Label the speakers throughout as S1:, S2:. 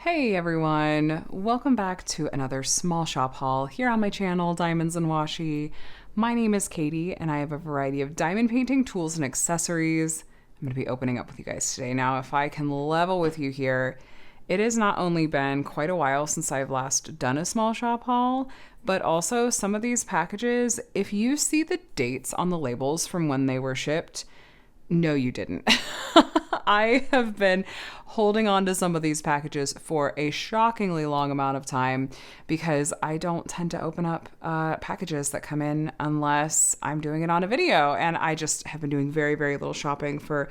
S1: Hey everyone, welcome back to another small shop haul here on my channel, Diamonds and Washi. My name is Katie and I have a variety of diamond painting tools and accessories I'm going to be opening up with you guys today. Now, if I can level with you here, it has not only been quite a while since I've last done a small shop haul, but also some of these packages, if you see the dates on the labels from when they were shipped, no, you didn't. I have been holding on to some of these packages for a shockingly long amount of time because I don't tend to open up packages that come in unless I'm doing it on a video. And I just have been doing very, very little shopping for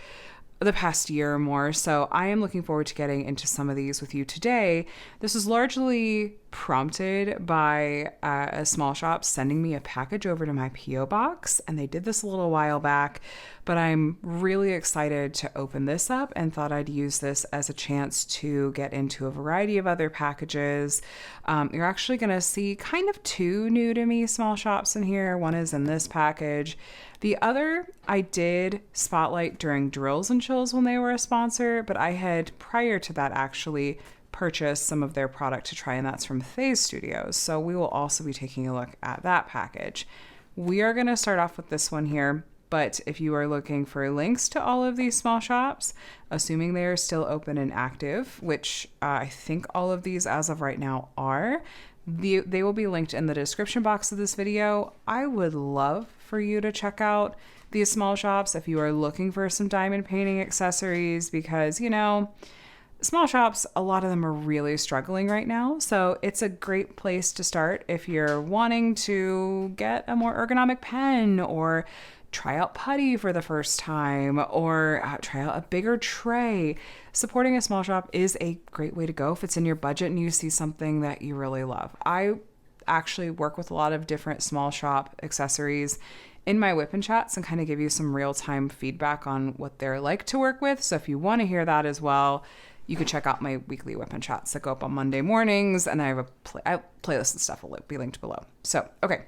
S1: the past year or more. So I am looking forward to getting into some of these with you today. This is largely prompted by a small shop sending me a package over to my P.O. box. And they did this a little while back, but I'm really excited to open this up and thought I'd use this as a chance to get into a variety of other packages. You're actually going to see kind of two new to me small shops in here. One is in this package. The other I did spotlight during Drills and Chills when they were a sponsor, but I had prior to that actually purchased some of their product to try, and that's from Lathe Studios. So we will also be taking a look at that package. We are going to start off with this one here, but if you are looking for links to all of these small shops, assuming they are still open and active, which I think all of these as of right now are, they will be linked in the description box of this video. I would love for you to check out these small shops if you are looking for some diamond painting accessories because, you know, small shops, a lot of them are really struggling right now. So it's a great place to start if you're wanting to get a more ergonomic pen or try out putty for the first time or try out a bigger tray. Supporting a small shop is a great way to go if it's in your budget and you see something that you really love. I actually work with a lot of different small shop accessories in my whip and chats and kind of give you some real-time feedback on what they're like to work with. So if you want to hear that as well, you can check out my weekly whip and chats that go up on Monday mornings, and I have a playlist and stuff will be linked below. So, okay,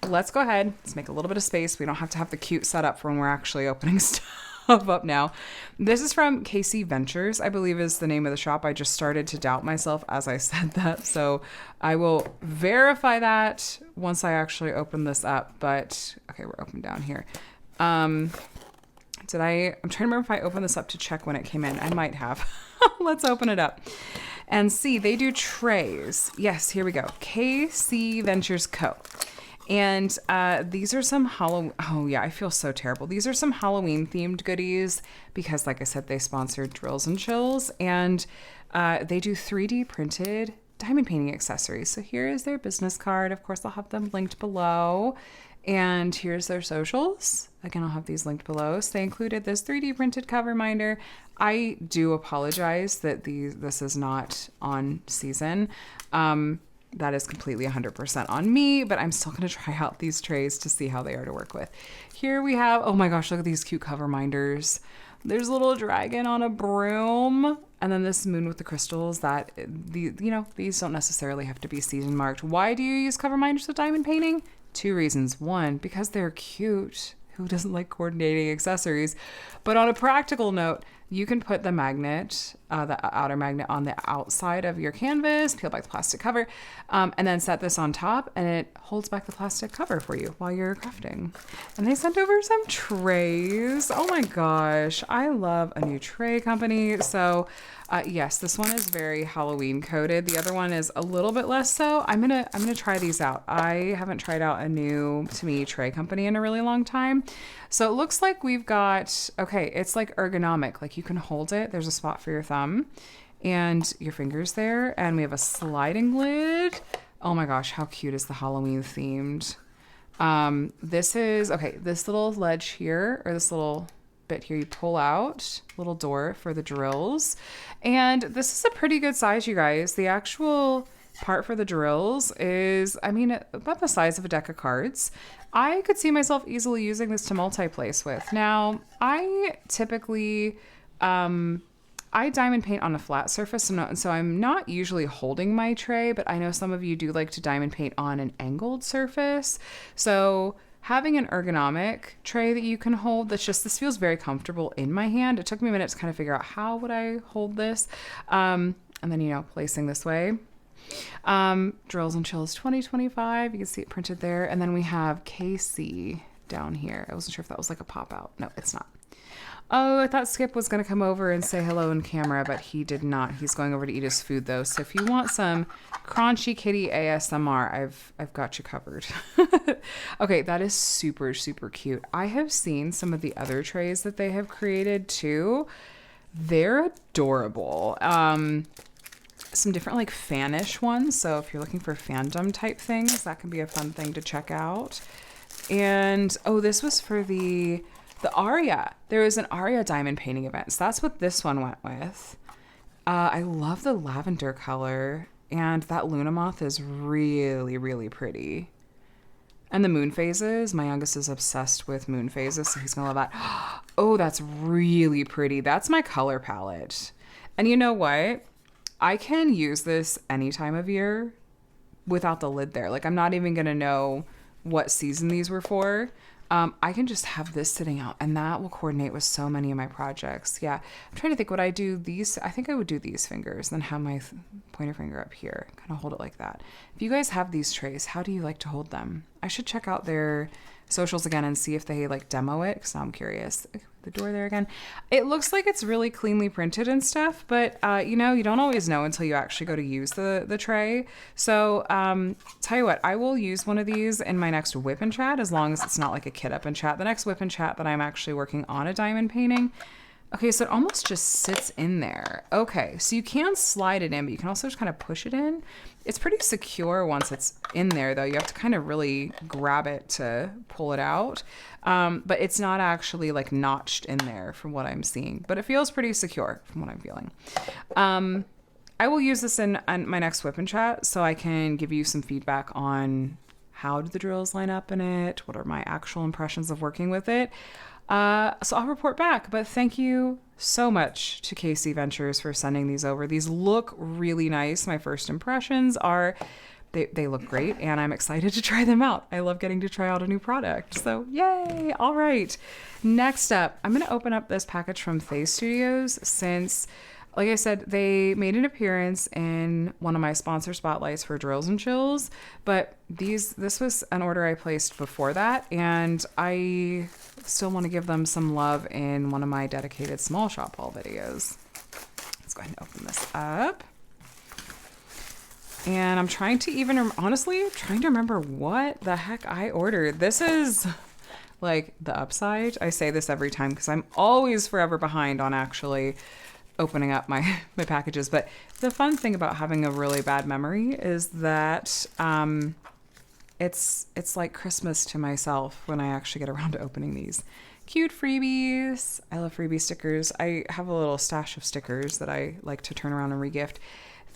S1: let's go ahead. Let's make a little bit of space. We don't have to have the cute setup for when we're actually opening stuff up now. This is from KC Ventures, I believe is the name of the shop. I just started to doubt myself as I said that, so I will verify that once I actually open this up. But okay, we're open down here. I'm trying to remember if I opened this up to check when it came in. I might have. Let's open it up and see. They do trays. Yes, here we go. KC Ventures Co. And these are some Halloween. Oh yeah, I feel so terrible. These are some Halloween themed goodies because, like I said, they sponsored Drills and Chills, and they do 3D printed diamond painting accessories. So here is their business card. Of course, I'll have them linked below. And here's their socials. Again, I'll have these linked below. So they included this 3D printed cover minder. I do apologize that this is not on season. That is completely 100% on me, but I'm still going to try out these trays to see how they are to work with. Here we have, oh my gosh, look at these cute cover minders. There's a little dragon on a broom, and then this moon with the crystals that, these don't necessarily have to be season marked. Why do you use cover minders with diamond painting? Two reasons. One, because they're cute. Who doesn't like coordinating accessories? But on a practical note, you can put the magnet, the outer magnet on the outside of your canvas, peel back the plastic cover, and then set this on top, and it holds back the plastic cover for you while you're crafting. And they sent over some trays. Oh my gosh, I love a new tray company. So yes, this one is very Halloween coded. The other one is a little bit less so. I'm gonna try these out. I haven't tried out a new, to me, tray company in a really long time. So it looks like we've got, okay, it's like ergonomic. Like you can hold it. There's a spot for your thumb and your fingers there. And we have a sliding lid. Oh my gosh, how cute is the Halloween themed? This is, okay, this little ledge here, or this little bit here, you pull out, little door for the drills. And this is a pretty good size, you guys. The actual part for the drills is, I mean, about the size of a deck of cards. I could see myself easily using this to multi-place with. Now, I typically, I diamond paint on a flat surface, so I'm not usually holding my tray, but I know some of you do like to diamond paint on an angled surface. So having an ergonomic tray that you can hold, this feels very comfortable in my hand. It took me a minute to kind of figure out how would I hold this. And then, placing this way. Drills and Chills 2025. You can see it printed there. And then we have KC down here. I wasn't sure if that was like a pop out. No, it's not. Oh, I thought Skip was going to come over and say hello in camera, but he did not. He's going over to eat his food though. So if you want some crunchy kitty ASMR, I've got you covered. Okay, that is super, super cute. I have seen some of the other trays that they have created too. They're adorable. Some different like fanish ones. So if you're looking for fandom type things, that can be a fun thing to check out. And oh, this was for the Aria. There was an Aria diamond painting event. So that's what this one went with. I love the lavender color, and that Luna moth is really, really pretty. And the moon phases. My youngest is obsessed with moon phases, so he's gonna love that. Oh, that's really pretty. That's my color palette. And you know what? I can use this any time of year without the lid there. Like, I'm not even gonna know what season these were for. I can just have this sitting out, and that will coordinate with so many of my projects. Yeah, I'm trying to think, would I do these? I think I would do these fingers, then have my pointer finger up here, kind of hold it like that. If you guys have these trays, how do you like to hold them? I should check out their socials again and see if they like demo it, because I'm curious. The door there again. It looks like it's really cleanly printed and stuff, but you don't always know until you actually go to use the tray. So tell you what, I will use one of these in my next whip and chat, as long as it's not like a kit up and chat. The next whip and chat that I'm actually working on a diamond painting. Okay, so it almost just sits in there. Okay, so you can slide it in, but you can also just kind of push it in. It's pretty secure once it's in there, though. You have to kind of really grab it to pull it out. But it's not actually like notched in there from what I'm seeing. But it feels pretty secure from what I'm feeling. I will use this in my next whip and chat, so I can give you some feedback on how do the drills line up in it, what are my actual impressions of working with it. So I'll report back, but thank you so much to KC Ventures for sending these over. These look really nice. My first impressions are they look great, and I'm excited to try them out. I love getting to try out a new product. So yay. All right. Next up, I'm going to open up this package from Lathe Studios, since, like I said, they made an appearance in one of my sponsor spotlights for Drills and Chills, but this was an order I placed before that, and I still want to give them some love in one of my dedicated small shop haul videos. Let's go ahead and open this up. And I'm trying to honestly, trying to remember what the heck I ordered. This is like the upside. I say this every time because I'm always forever behind on actually opening up my packages. But the fun thing about having a really bad memory is that it's like Christmas to myself when I actually get around to opening these. Cute freebies. I love freebie stickers. I have a little stash of stickers that I like to turn around and regift.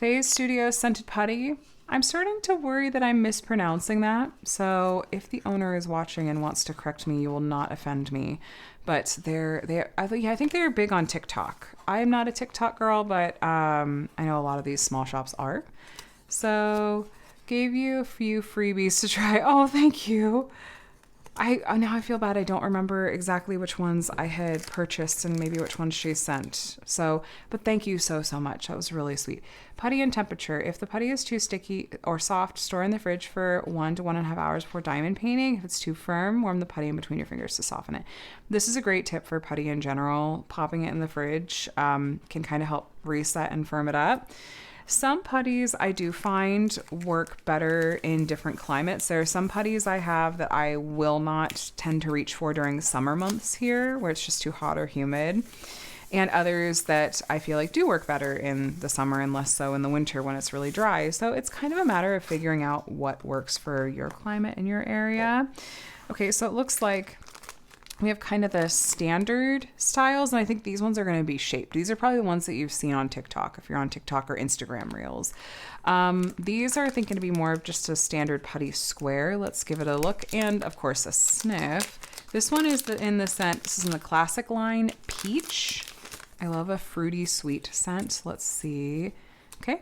S1: Lathe Studios Scented Putty. I'm starting to worry that I'm mispronouncing that. So if the owner is watching and wants to correct me, you will not offend me. But I think they're big on TikTok. I'm not a TikTok girl, but I know a lot of these small shops are. So gave you a few freebies to try. Oh, thank you. Now I feel bad. I don't remember exactly which ones I had purchased and maybe which ones she sent. So, but thank you so much. That was really sweet. Putty and temperature. If the putty is too sticky or soft, store in the fridge for 1 to 1.5 hours before diamond painting. If it's too firm, warm the putty in between your fingers to soften it. This is a great tip for putty in general. Popping it in the fridge can kind of help reset and firm it up. Some putties I do find work better in different climates. There are some putties I have that I will not tend to reach for during summer months here, where it's just too hot or humid. And others that I feel like do work better in the summer and less so in the winter when it's really dry. So it's kind of a matter of figuring out what works for your climate in your area. Okay, so it looks like we have kind of the standard styles, and I think these ones are going to be shaped. These are probably the ones that you've seen on TikTok, if you're on TikTok or Instagram Reels. These are, I think, going to be more of just a standard putty square. Let's give it a look, and of course a sniff. This one is in the scent, this is in the classic line, Peach. I love a fruity sweet scent. Let's see. Okay.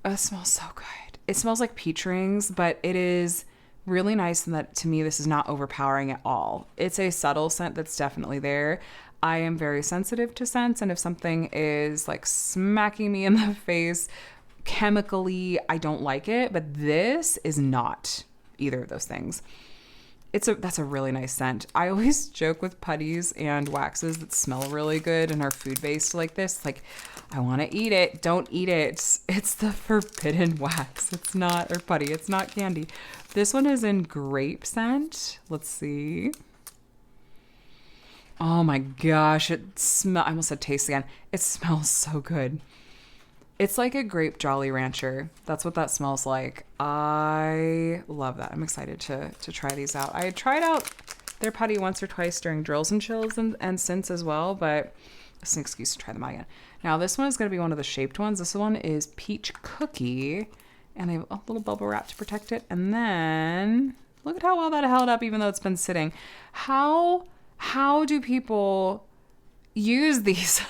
S1: Oh, it smells so good. It smells like peach rings, but it is really nice in that, to me, this is not overpowering at all. It's a subtle scent that's definitely there. I am very sensitive to scents, and if something is like smacking me in the face chemically, I don't like it, but this is not either of those things. That's a really nice scent. I always joke with putties and waxes that smell really good and are food-based like this. Like, I want to eat it. Don't eat it. It's the forbidden wax. It's not, or putty. It's not candy. This one is in grape scent. Let's see. Oh my gosh. I almost said taste again. It smells so good. It's like a grape Jolly Rancher. That's what that smells like. I love that. I'm excited to try these out. I had tried out their putty once or twice during drills and chills and since as well, but it's an excuse to try them out again. Now this one is going to be one of the shaped ones. This one is Peach Cookie, and they have a little bubble wrap to protect it. And then look at how well that held up even though it's been sitting. How do people use these?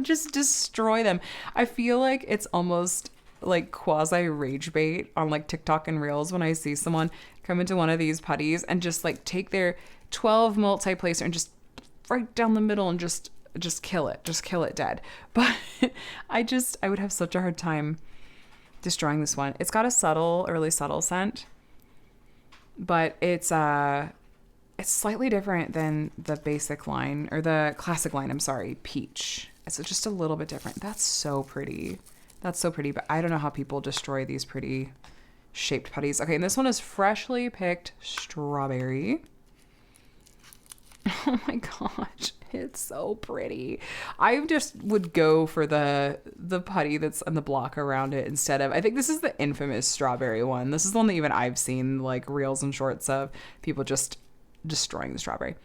S1: Just destroy them. I feel like it's almost like quasi rage bait on like TikTok and Reels when I see someone come into one of these putties and just like take their 12 multi-placer and just right down the middle and just kill it. Just kill it dead. But I would have such a hard time destroying this one. It's got a really subtle scent, but it's slightly different than the basic line, or the classic line, I'm sorry, Peach. It's just a little bit different. That's so pretty. That's so pretty, but I don't know how people destroy these pretty shaped putties. Okay, and this one is freshly picked strawberry. Oh my gosh, it's so pretty. I just would go for the putty that's on the block around it instead of, I think this is the infamous strawberry one. This is the one that even I've seen like reels and shorts of people just destroying the strawberry.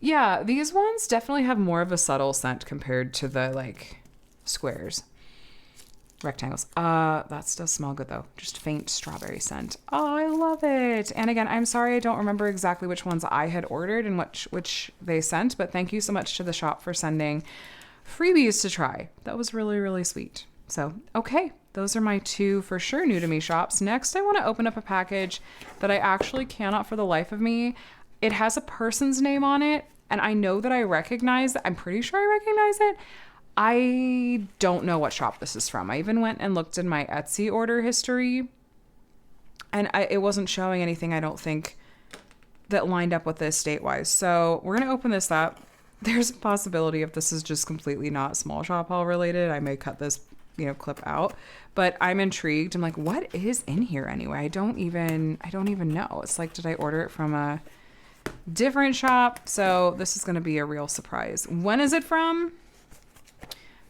S1: Yeah, these ones definitely have more of a subtle scent compared to the like squares, rectangles. That does smell good though. Just faint strawberry scent. Oh, I love it. And again, I'm sorry I don't remember exactly which ones I had ordered and which they sent, but thank you so much to the shop for sending freebies to try. That was really, really sweet. So, okay. Those are my two for sure new to me shops. Next, I want to open up a package that I actually cannot for the life of me. It has a person's name on it, and I know that I recognize it. I'm pretty sure I recognize it. I don't know what shop this is from. I even went and looked in my Etsy order history, and it wasn't showing anything, I don't think, that lined up with this state-wise. So we're going to open this up. There's a possibility if this is just completely not small shop haul related, I may cut this clip out, but I'm intrigued. I'm like, what is in here anyway? I don't even know. It's like, did I order it from a different shop? So this is going to be a real surprise. When is it from?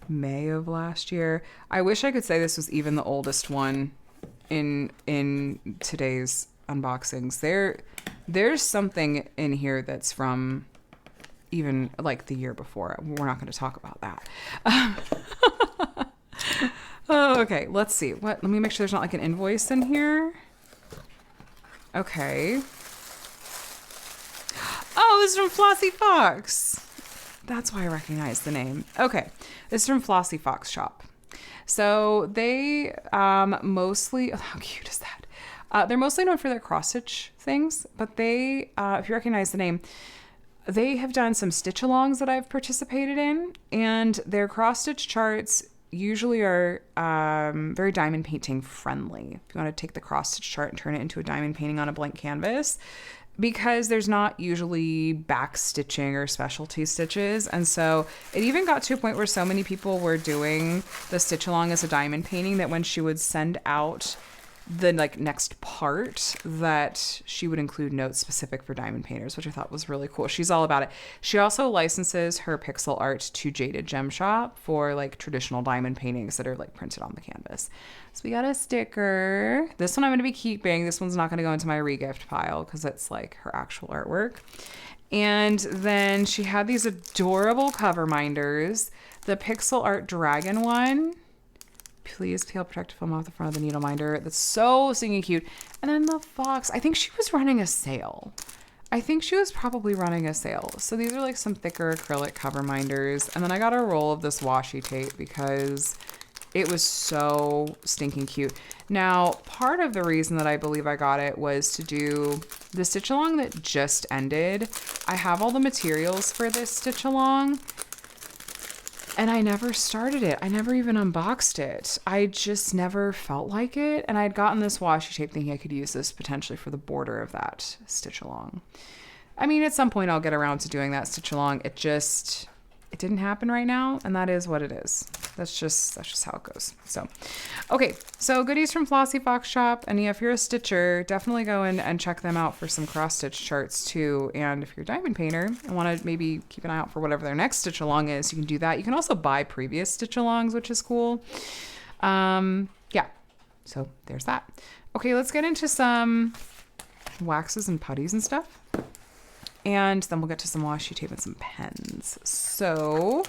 S1: May of last year. I wish I could say this was even the oldest one in today's unboxings. There's something in here that's from even like the year before. We're not going to talk about that. Oh, okay. Let's see. Let me make sure there's not like an invoice in here. Okay. Oh, this is from Flossy Fox. That's why I recognize the name. Okay. This is from Flossy Fox shop. So they mostly, oh, how cute is that? They're mostly known for their cross-stitch things, but they, if you recognize the name, they have done some stitch-alongs that I've participated in, and their cross-stitch charts usually are very diamond painting friendly. If you want to take the cross-stitch chart and turn it into a diamond painting on a blank canvas, because there's not usually back stitching or specialty stitches. And so it even got to a point where so many people were doing the stitch along as a diamond painting that when she would send out the like next part, that she would include notes specific for diamond painters, which I thought was really cool. She's all about it. She also licenses her pixel art to Jaded Gem Shop for like traditional diamond paintings that are like printed on the canvas. So we got a sticker. This one I'm going to be keeping. This one's not going to go into my regift pile because it's like her actual artwork. And then she had these adorable cover minders. The pixel art dragon one. Please peel protective film off the front of the needle minder. That's so stinking cute. And then the fox. I think she was running a sale. I think she was probably running a sale. So these are like some thicker acrylic cover minders. And then I got a roll of this washi tape because It was so stinking cute. Now, part of the reason that I believe I got it was to do the stitch along that just ended. I have all the materials for this stitch along, and I never started it. I never even unboxed it. I just never felt like it. And I had gotten this washi tape thinking I could use this potentially for the border of that stitch along. I mean, at some point I'll get around to doing that stitch along. It didn't happen right now, and that is what it is. That's just how it goes. So, okay, so goodies from Flossy Fox shop, and yeah, if you're a stitcher, definitely go in and check them out for some cross stitch charts too. And if you're a diamond painter and want to maybe keep an eye out for whatever their next stitch along is, you can do that. You can also buy previous stitch alongs, which is cool. Yeah, so there's that. Okay, let's get into some waxes and putties and stuff. And then we'll get to some washi tape and some pens. So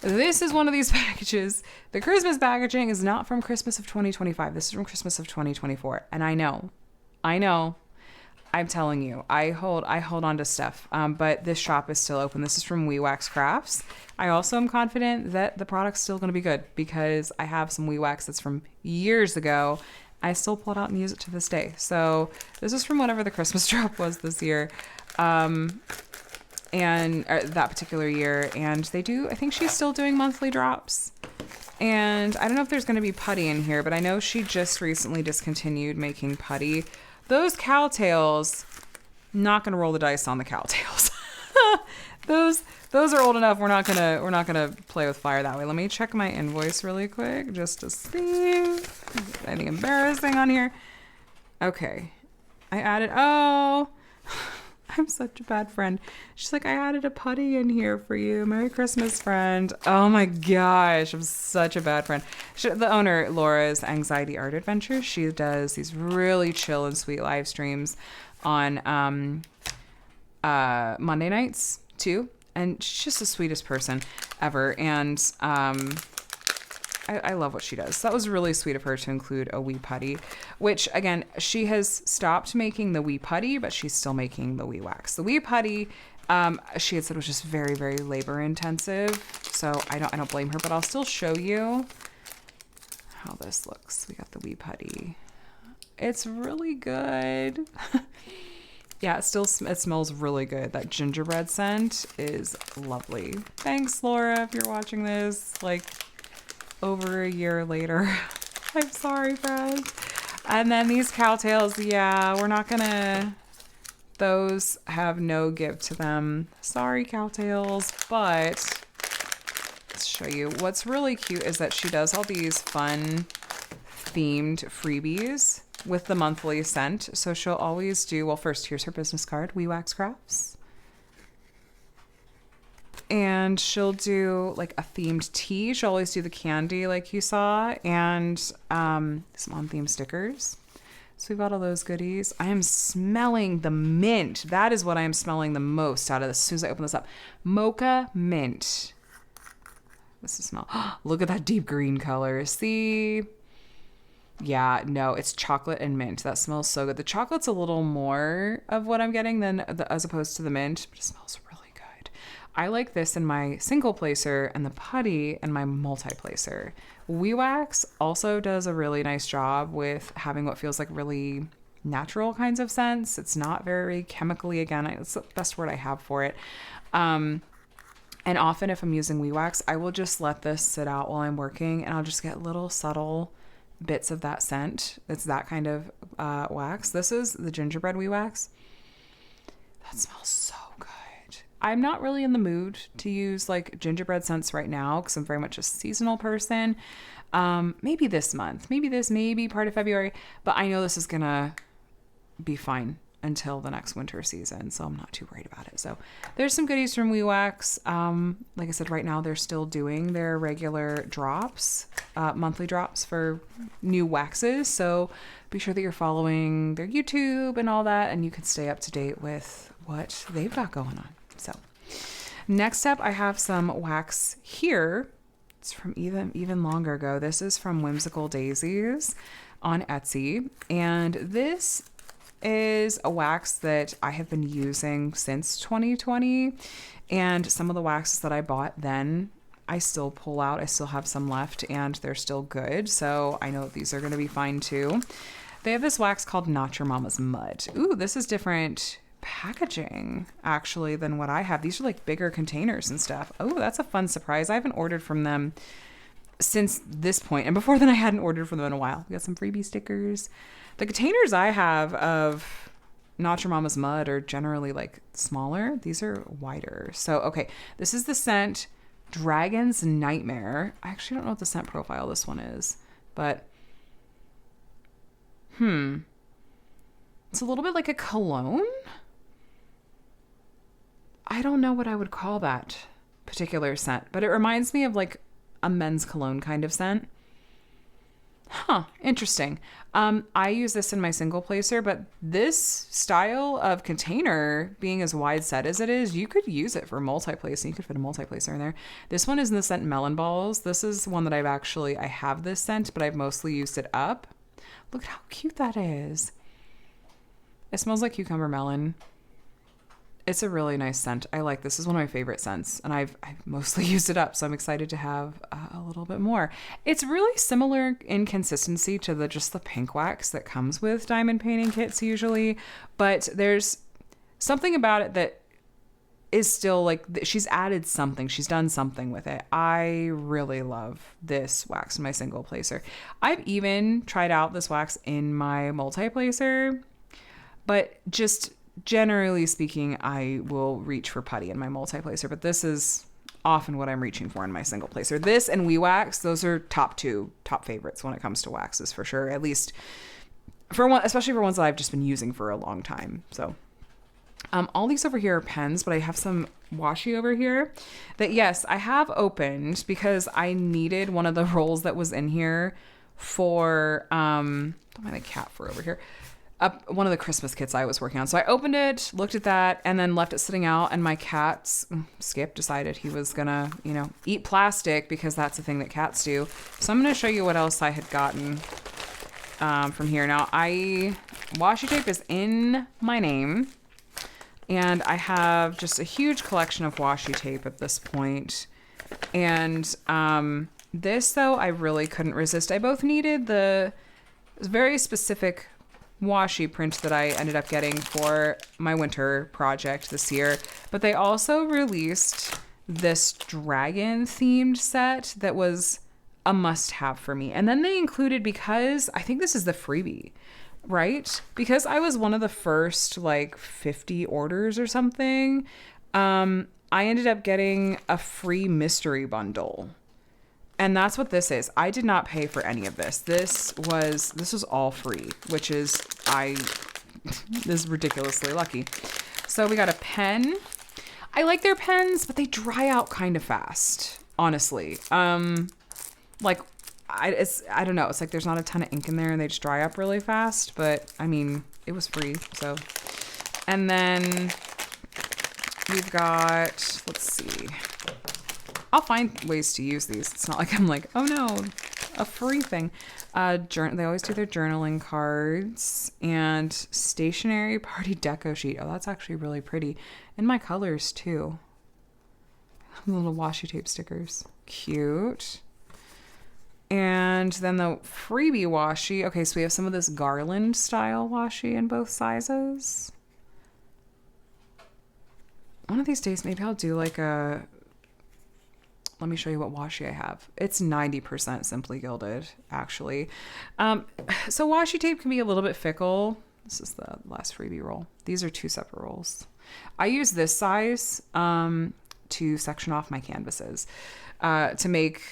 S1: this is one of these packages. The Christmas packaging is not from Christmas of 2025. This is from Christmas of 2024. And I know, I'm telling you, I hold on to stuff. But this shop is still open. This is from WeeWax Crafts. I also am confident that the product's still going to be good because I have some WeeWax that's from years ago. I still pull it out and use it to this day. So this is from whatever the Christmas drop was this year. And that particular year, and they do, I think she's still doing monthly drops, and I don't know if there's going to be putty in here, but I know she just recently discontinued making putty. Those cowtails, not going to roll the dice on the cowtails. those are old enough. We're not gonna play with fire that way. Let me check my invoice really quick just to see anything embarrassing on here. Okay, I added, I'm such a bad friend. She's like, I added a putty in here for you. Merry Christmas, friend. Oh my gosh, I'm such a bad friend. The owner, Laura's Anxiety Art Adventures, she does these really chill and sweet live streams on Monday nights too. And she's just the sweetest person ever. And I love what she does. So that was really sweet of her to include a wee putty, which again, she has stopped making the wee putty, but she's still making the WeeWax. The wee putty, she had said was just very, very labor intensive. So I don't blame her, but I'll still show you how this looks. We got the wee putty. It's really good. Yeah, it smells really good. That gingerbread scent is lovely. Thanks, Laura, if you're watching this. Like, over a year later. I'm sorry, friends. And then these cowtails, yeah, we're not gonna, those have no give to them. Sorry, cowtails, but let's show you. What's really cute is that she does all these fun themed freebies with the monthly scent. So she'll always do, well, first, here's her business card, WeeWax Crafts. And she'll do like a themed tea. She'll always do the candy like you saw, and some on-theme stickers. So we've got all those goodies. I am smelling the mint. That is what I am smelling the most out of this as soon as I open this up. Mocha mint. What's the smell? Look at that deep green color. See? Yeah, no, it's chocolate and mint. That smells so good. The chocolate's a little more of what I'm getting than as opposed to the mint, but it smells really good. I like this in my single placer and the putty and my multi-placer. WeeWax also does a really nice job with having what feels like really natural kinds of scents. It's not very chemically, again, it's the best word I have for it. And often if I'm using WeeWax, I will just let this sit out while I'm working, and I'll just get little subtle bits of that scent. It's that kind of wax. This is the gingerbread WeeWax. That smells so good. I'm not really in the mood to use like gingerbread scents right now because I'm very much a seasonal person. Maybe this month, maybe part of February, but I know this is gonna be fine until the next winter season, so I'm not too worried about it. So there's some goodies from WeeWax. Like I said, right now they're still doing their regular drops, monthly drops for new waxes. So be sure that you're following their YouTube and all that, and you can stay up to date with what they've got going on. So next up, I have some wax here. It's from even longer ago. This is from Whimsical Daisies on Etsy, and this is a wax that I have been using since 2020, and some of the waxes that I bought then I still pull out. I still have some left and they're still good. So I know these are going to be fine too. They have this wax called Not Your Mama's Mud. Ooh, this is different packaging actually than what I have. These are like bigger containers and stuff. Oh, that's a fun surprise. I haven't ordered from them since this point, and before then I hadn't ordered from them in a while. We got some freebie stickers. The containers I have of Not Your Mama's Mud are generally like smaller. These are wider. So okay, this is the scent Dragon's Nightmare. I actually don't know what the scent profile this one is, but it's a little bit like a cologne. I don't know what I would call that particular scent, but it reminds me of like a men's cologne kind of scent. Huh, interesting. I use this in my single placer, but this style of container, being as wide set as it is, you could use it for multi-placing. You could fit a multi-placer in there. This one is in the scent Melon Balls. This is one that I have this scent, but I've mostly used it up. Look at how cute that is. It smells like cucumber melon. It's a really nice scent. I like this. This is one of my favorite scents, and I've mostly used it up, so I'm excited to have a little bit more. It's really similar in consistency to just the pink wax that comes with diamond painting kits usually, but there's something about it that is still like, she's added something. She's done something with it. I really love this wax in my single placer. I've even tried out this wax in my multi-placer, but just generally speaking, I will reach for putty in my multi-placer, but this is often what I'm reaching for in my single placer. This and WeeWax, those are top favorites when it comes to waxes for sure, at least for one, especially for ones that I've just been using for a long time. So all these over here are pens, but I have some washi over here that, yes, I have opened because I needed one of the rolls that was in here for, don't mind the cat fur over here, one of the Christmas kits I was working on. So I opened it, looked at that, and then left it sitting out, and my cat, Skip, decided he was gonna, eat plastic because that's the thing that cats do. So I'm gonna show you what else I had gotten from here. Now, washi tape is in my name, and I have just a huge collection of washi tape at this point. And this, though, I really couldn't resist. I both needed the very specific washi print that I ended up getting for my winter project this year, but they also released this dragon themed set that was a must-have for me. And then they included, because I think this is the freebie, right? Because I was one of the first 50 orders or something, I ended up getting a free mystery bundle. And that's what this is. I did not pay for any of this. This was all free, which is, this is ridiculously lucky. So we got a pen. I like their pens, but they dry out kind of fast, honestly. I don't know. It's like there's not a ton of ink in there and they just dry up really fast, but I mean, it was free, so. And then we've got, let's see. I'll find ways to use these. It's not like I'm like, oh no, a free thing. They always do their journaling cards and stationery party deco sheet. Oh, that's actually really pretty. And my colors too. Little washi tape stickers. Cute. And then the freebie washi. Okay, so we have some of this garland style washi in both sizes. One of these days, maybe I'll do let me show you what washi I have. It's 90% Simply Gilded, actually. So washi tape can be a little bit fickle. This is the last freebie roll. These are 2 separate rolls. I use this size to section off my canvases to make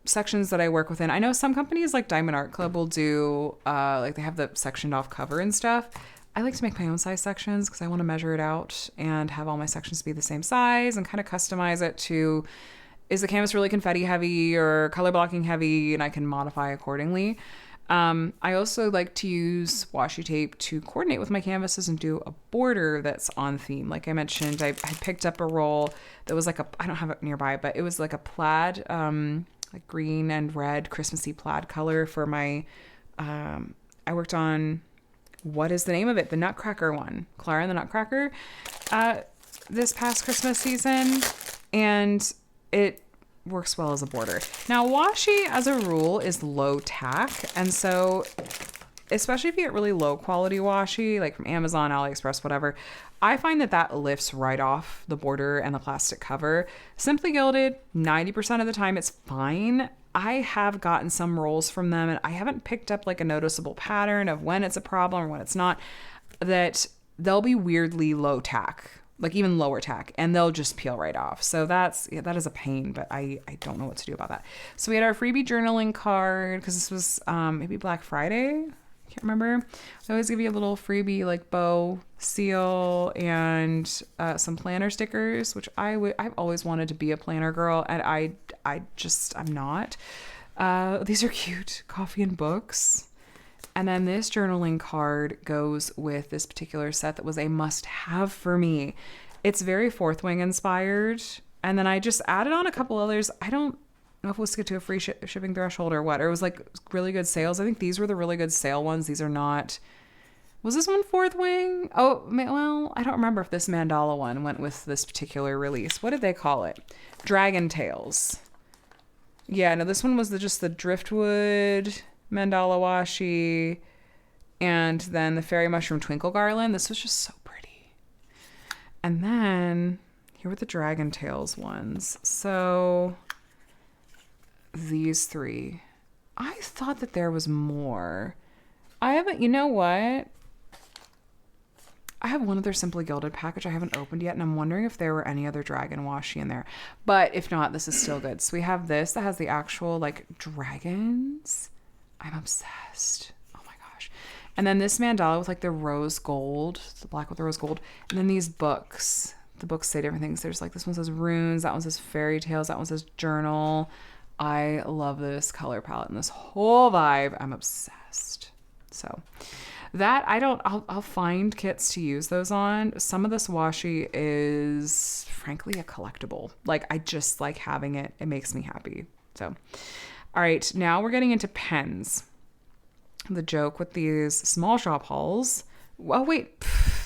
S1: sections that I work within. I know some companies like Diamond Art Club will do, they have the sectioned off cover and stuff. I like to make my own size sections because I want to measure it out and have all my sections be the same size and kind of customize it to, is the canvas really confetti heavy or color blocking heavy, and I can modify accordingly. I also like to use washi tape to coordinate with my canvases and do a border that's on theme. Like I mentioned, I picked up a roll that was like I don't have it nearby, but it was like a plaid, like green and red Christmassy plaid color for my, I worked on, what is the name of it? The Nutcracker one. Clara and the Nutcracker. This past Christmas season. And it works well as a border. Now, washi, as a rule, is low tack. And so, especially if you get really low quality washi, like from Amazon, AliExpress, whatever, I find that lifts right off the border and the plastic cover. Simply Gilded, 90% of the time, it's fine. I have gotten some rolls from them, and I haven't picked up like a noticeable pattern of when it's a problem or when it's not, that they'll be weirdly low tack, like even lower tack, and they'll just peel right off. So that is a pain, but I don't know what to do about that. So we had our freebie journaling card, because this was maybe Black Friday. I can't remember. I always give you a little freebie like bow seal and some planner stickers, which I've always wanted to be a planner girl, and I'm not. These are cute. Coffee and books. And then this journaling card goes with this particular set that was a must-have for me. It's very Fourth Wing inspired. And then I just added on a couple others. I don't know if it was to get to a free shipping threshold or what. Or it was like really good sales. I think these were the really good sale ones. These are not... Was this one Fourth Wing? Oh, well, I don't remember if this mandala one went with this particular release. What did they call it? Dragon Tales. Yeah, no, this one was just the driftwood... mandala washi, and then the fairy mushroom twinkle garland. This was just so pretty. And then here were the dragon tails ones. So these three. I thought that there was more. I haven't, you know what? I have one other Simply Gilded package I haven't opened yet, and I'm wondering if there were any other dragon washi in there. But if not, this is still good. So we have this that has the actual like dragons. I'm obsessed. Oh my gosh. And then this mandala with like the rose gold, the black with the rose gold. And then these books. The books say different things. There's like, this one says runes. That one says fairy tales. That one says journal. I love this color palette and this whole vibe. I'm obsessed. So that I'll find kits to use those on. Some of this washi is frankly a collectible. Like I just like having it. It makes me happy. So all right, now we're getting into pens. The joke with these small shop hauls. Oh, wait,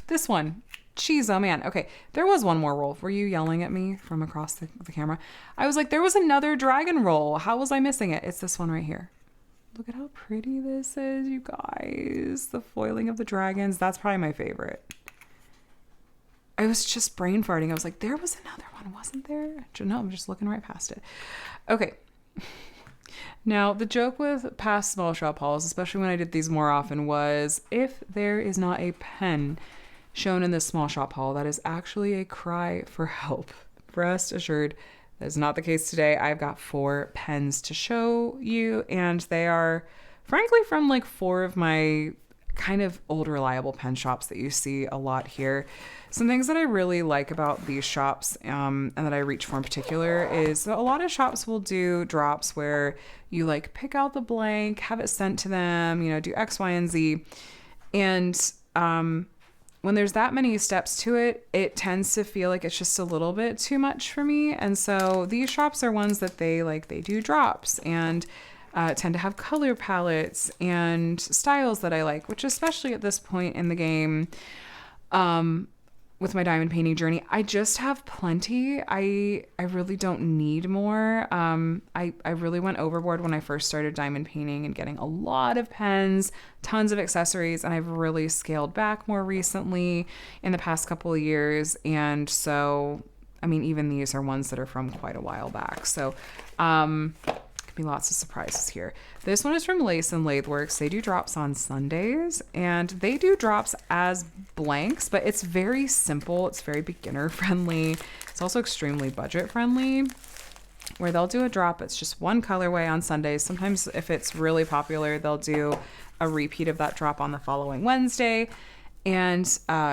S1: this one. Jeez, oh man. Okay, there was one more roll. Were you yelling at me from across the camera? I was like, there was another dragon roll. How was I missing it? It's this one right here. Look at how pretty this is, you guys. The foiling of the dragons. That's probably my favorite. I was just brain farting. I was like, there was another one, wasn't there? No, I'm just looking right past it. Okay. Now, the joke with past small shop hauls, especially when I did these more often, was if there is not a pen shown in this small shop haul, that is actually a cry for help. Rest assured, that is not the case today. I've got 4 pens to show you, and they are, frankly, from like 4 of my kind of old reliable pen shops that you see a lot here. Some things that I really like about these shops and that I reach for in particular is that a lot of shops will do drops where you like pick out the blank, have it sent to them, do X, Y, and Z. And when there's that many steps to it, it tends to feel like it's just a little bit too much for me. And so these shops are ones that they do drops and tend to have color palettes and styles that I like, which especially at this point in the game, with my diamond painting journey, I just have plenty. I really don't need more. I really went overboard when I first started diamond painting and getting a lot of pens, tons of accessories, and I've really scaled back more recently in the past couple of years. And so, I mean, even these are ones that are from quite a while back. So, be lots of surprises here. This one is from Lathe Works. They do drops on Sundays, and they do drops as blanks, but it's very simple. It's very beginner friendly. It's also extremely budget friendly, where they'll do a drop. It's just one colorway on Sundays. Sometimes if it's really popular, they'll do a repeat of that drop on the following Wednesday. And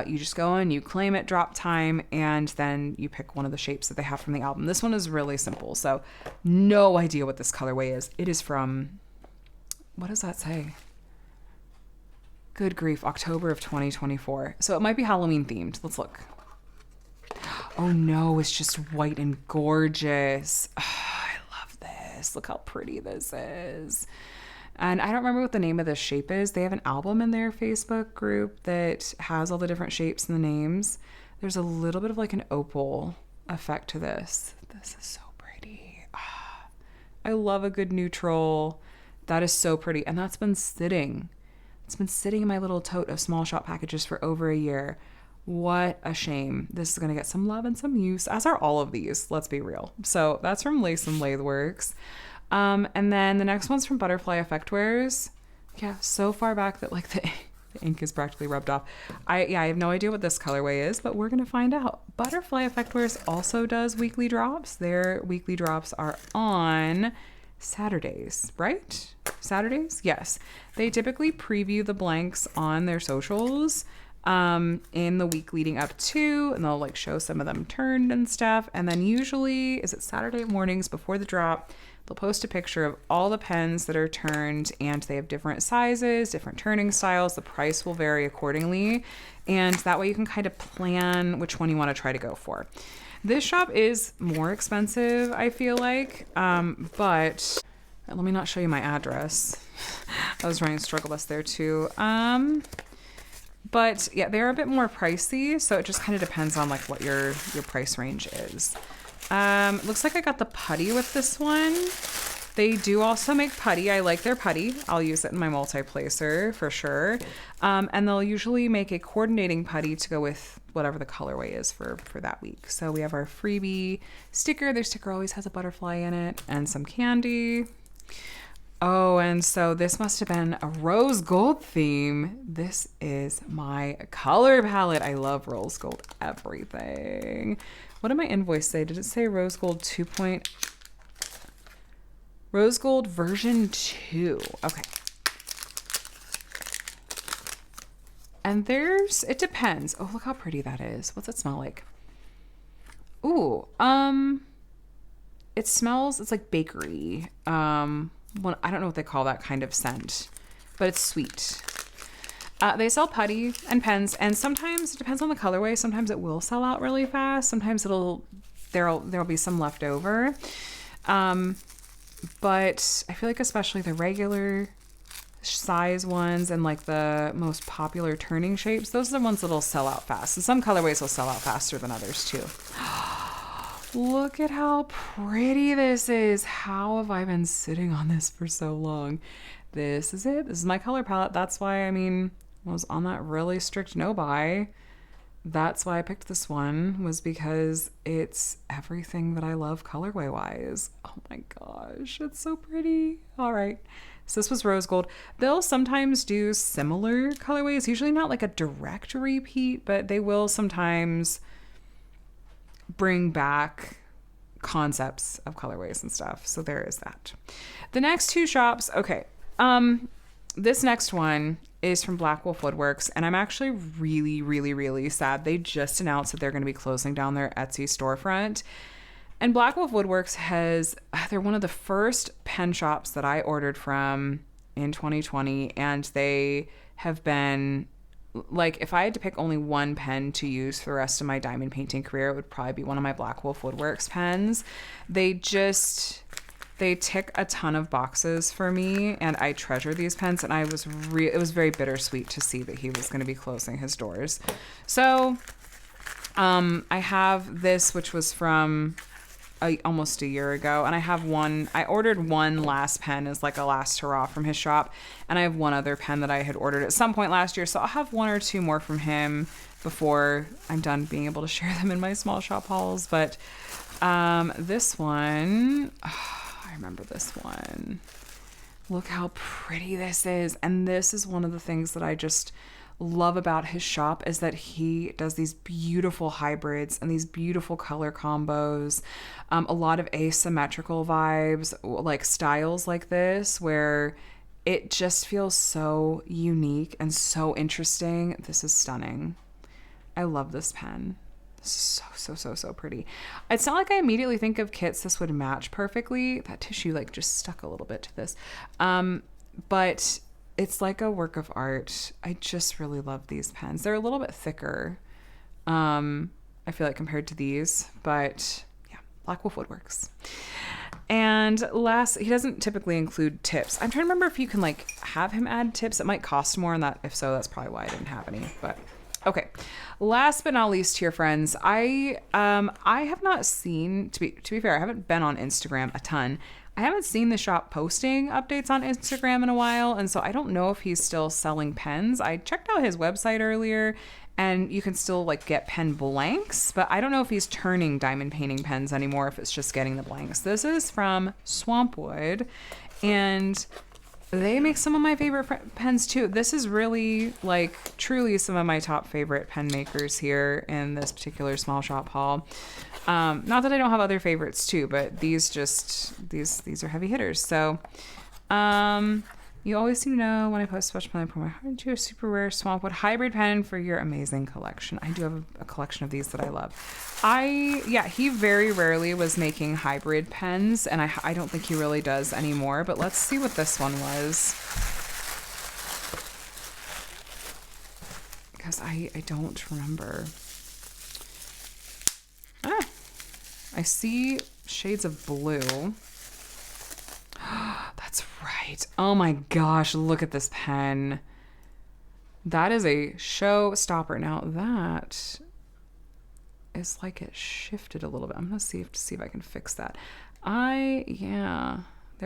S1: you just go in, you claim it, drop time, and then you pick one of the shapes that they have from the album. This one is really simple, so no idea what this colorway is. It is from, what does that say? Good grief, October of 2024. So it might be Halloween themed. Let's look. Oh no, it's just white and gorgeous. Oh, I love this. Look how pretty this is. And I don't remember what the name of this shape is. They have an album in their Facebook group that has all the different shapes and the names. There's a little bit of like an opal effect to this. This is so pretty. Oh, I love a good neutral. That is so pretty. And that's been sitting. It's been sitting in my little tote of small shop packages for over a year. What a shame. This is going to get some love and some use, as are all of these. Let's be real. So that's from Lathe and Lathe Works. And then the next one's from Butterfly Effectwares. Yeah, so far back that like the ink is practically rubbed off. I have no idea what this colorway is, but we're going to find out. Butterfly Effectwares also does weekly drops. Their weekly drops are on Saturdays, right? Saturdays? Yes. They typically preview the blanks on their socials in the week leading up to, and they'll like show some of them turned and stuff. And then usually, is it Saturday mornings before the drop, they'll post a picture of all the pens that are turned, and they have different sizes, different turning styles. The price will vary accordingly. And that way you can kind of plan which one you want to try to go for. This shop is more expensive, I feel like, but let me not show you my address. I was running struggle bus there too. But yeah, they're a bit more pricey, so it just kind of depends on like what your price range is. Looks like I got the putty with this one. They do also make putty. I like their putty. I'll use it in my multi-placer for sure. And they'll usually make a coordinating putty to go with whatever the colorway is for that week. So we have our freebie sticker. Their sticker always has a butterfly in it and some candy. Oh, and so this must have been a rose gold theme. This is my color palette. I love rose gold everything. What did my invoice say? Did it say rose gold 2. Rose gold version 2. Okay. And it depends. Oh, look how pretty that is. What's it smell like? Ooh, it smells, it's like bakery. I don't know what they call that kind of scent, but it's sweet. They sell putty and pens, and sometimes it depends on the colorway. Sometimes it will sell out really fast. Sometimes there'll be some left over. But I feel like especially the regular size ones and like the most popular turning shapes, those are the ones that'll sell out fast. And some colorways will sell out faster than others too. Look at how pretty this is. How have I been sitting on this for so long? This is it. This is my color palette. That's why, I was on that really strict no buy. That's why I picked this one, was because it's everything that I love colorway wise. Oh my gosh, it's so pretty. All right. So this was rose gold. They'll sometimes do similar colorways, usually not like a direct repeat, but they will sometimes bring back concepts of colorways and stuff. So there is that. The next two shops, okay. This next one is from Blackwolf Woodworks, and I'm actually really, really, really sad. They just announced that they're going to be closing down their Etsy storefront. And Blackwolf Woodworks they're one of the first pen shops that I ordered from in 2020, and they have been, like, if I had to pick only one pen to use for the rest of my diamond painting career, it would probably be one of my Blackwolf Woodworks pens. They tick a ton of boxes for me, and I treasure these pens, and it was very bittersweet to see that he was going to be closing his doors. So I have this, which was from almost a year ago, and I ordered one last pen as like a last hurrah from his shop, and I have one other pen that I had ordered at some point last year, so I'll have one or two more from him before I'm done being able to share them in my small shop hauls. But this one, I remember this one. Look how pretty this is. And this is one of the things that I just love about his shop, is that he does these beautiful hybrids and these beautiful color combos, a lot of asymmetrical vibes, like styles like this, where it just feels so unique and so interesting. This is stunning. I love this pen. This is so pretty. It's not like I immediately think of kits this would match perfectly. That tissue like just stuck a little bit to this. But it's like a work of art. I just really love these pens. They're a little bit thicker, I feel like, compared to these. But yeah, Blackwolf Woodworks. And last, he doesn't typically include tips. I'm trying to remember if you can like have him add tips. It might cost more, and that, if so, that's probably why I didn't have any. But Okay. Last but not least here, friends, I have not seen, to be fair, I haven't been on Instagram a ton. I haven't seen the shop posting updates on Instagram in a while, and so I don't know if he's still selling pens. I checked out his website earlier, and you can still like get pen blanks, but I don't know if he's turning diamond painting pens anymore, if it's just getting the blanks. This is from Swampwood, and they make some of my favorite pens too. This is really like truly some of my top favorite pen makers here in this particular small shop haul. Not that I don't have other favorites too, but these are heavy hitters. So, you always seem to know when I post a special pen, I pour my heart into a super rare Swampwood hybrid pen for your amazing collection. I do have a collection of these that I love. He very rarely was making hybrid pens, and I don't think he really does anymore, but let's see what this one was. Because I don't remember. I see shades of blue. That's right. Oh my gosh, look at this pen. That is a showstopper. Now that is like it shifted a little bit. I'm gonna see if I can fix that. There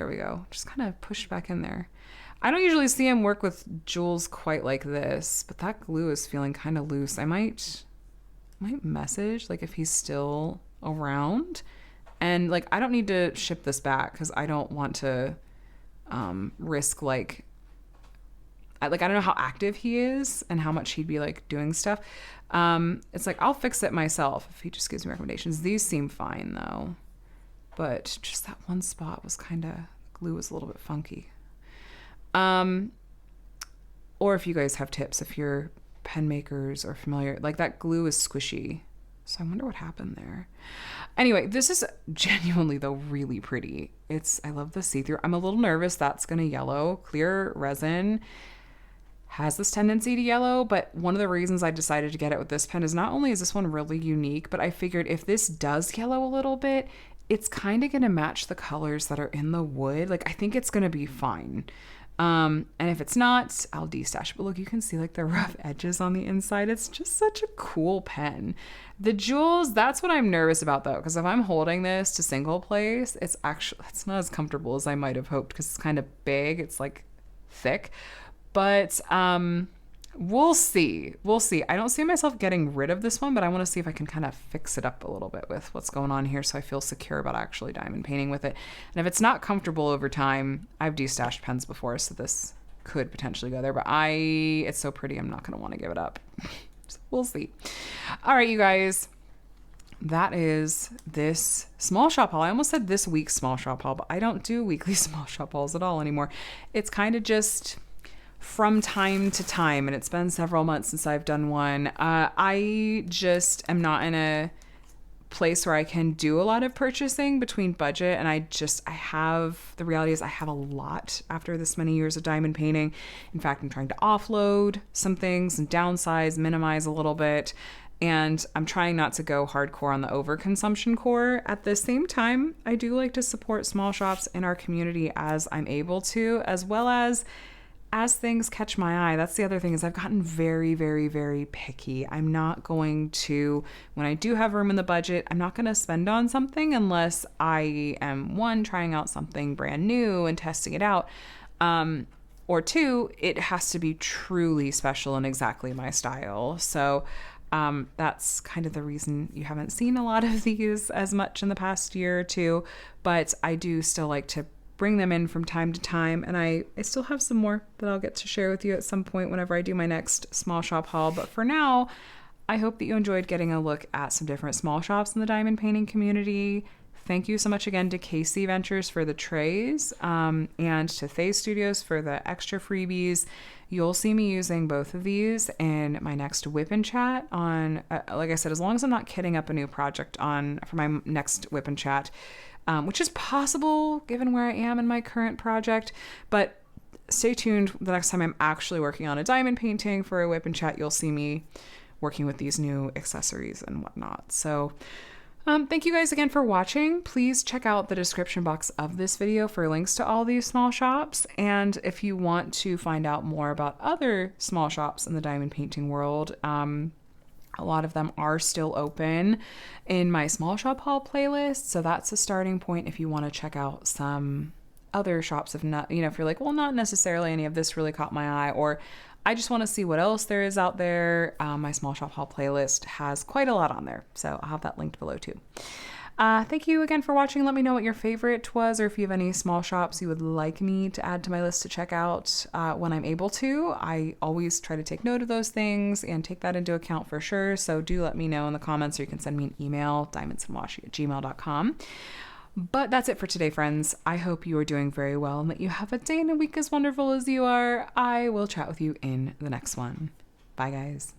S1: we go. Just kind of pushed back in there. I don't usually see him work with jewels quite like this, but that glue is feeling kind of loose. I might message like if he's still around, and like I don't need to ship this back because I don't want to risk I don't know how active he is and how much he'd be like doing stuff. It's like I'll fix it myself if he just gives me recommendations. These seem fine though, but just that one spot was glue was a little bit funky. Or if you guys have tips, if you're pen makers or familiar, like that glue is squishy. So I wonder what happened there. Anyway, this is genuinely though really pretty. I love the see-through. I'm a little nervous that's gonna yellow. Clear resin has this tendency to yellow, but one of the reasons I decided to get it with this pen is not only is this one really unique, but I figured if this does yellow a little bit, it's kind of gonna match the colors that are in the wood. Like I think it's gonna be fine. And if it's not, I'll destash. But look, you can see like the rough edges on the inside. It's just such a cool pen. The jewels, that's what I'm nervous about though, because if I'm holding this to single place, it's not as comfortable as I might have hoped because it's kind of big. It's like thick, but we'll see. I don't see myself getting rid of this one, but I want to see if I can kind of fix it up a little bit with what's going on here so I feel secure about actually diamond painting with it. And if it's not comfortable over time, I've destashed pens before, so this could potentially go there, but it's so pretty, I'm not going to want to give it up. So we'll see. All right, you guys. That is this small shop haul. I almost said this week's small shop haul, but I don't do weekly small shop hauls at all anymore. It's kind of just from time to time, and it's been several months since I've done one. I just am not in a place where I can do a lot of purchasing between budget, and the reality is I have a lot after this many years of diamond painting. In fact, I'm trying to offload some things and downsize, minimize a little bit, and I'm trying not to go hardcore on the overconsumption core. At the same time, I do like to support small shops in our community as I'm able to, as well as things catch my eye. That's the other thing, is I've gotten very, very, very picky. I'm not going to, when I do have room in the budget, I'm not going to spend on something unless I am, one, trying out something brand new and testing it out, or two, it has to be truly special and exactly my style. So that's kind of the reason you haven't seen a lot of these as much in the past year or two, but I do still like to bring them in from time to time, and I still have some more that I'll get to share with you at some point whenever I do my next small shop haul. But for now, I hope that you enjoyed getting a look at some different small shops in the diamond painting community. Thank you so much again to Casey Ventures for the trays, and to Lathe Studios for the extra freebies. You'll see me using both of these in my next Whip and Chat on, like I said, as long as I'm not kitting up a new project for my next Whip and Chat, which is possible given where I am in my current project. But stay tuned. The next time I'm actually working on a diamond painting for a Whip and Chat, you'll see me working with these new accessories and whatnot. So Thank you guys again for watching. Please check out the description box of this video for links to all these small shops. And if you want to find out more about other small shops in the diamond painting world, a lot of them are still open in my small shop haul playlist. So that's a starting point if you want to check out some other shops. If not, if you're like, well, not necessarily any of this really caught my eye, or I just want to see what else there is out there. My small shop haul playlist has quite a lot on there. So I'll have that linked below too. Thank you again for watching. Let me know what your favorite was, or if you have any small shops you would like me to add to my list to check out when I'm able to. I always try to take note of those things and take that into account for sure. So do let me know in the comments, or you can send me an email, diamondsandwashi@gmail.com. But that's it for today, friends. I hope you are doing very well and that you have a day and a week as wonderful as you are. I will chat with you in the next one. Bye, guys.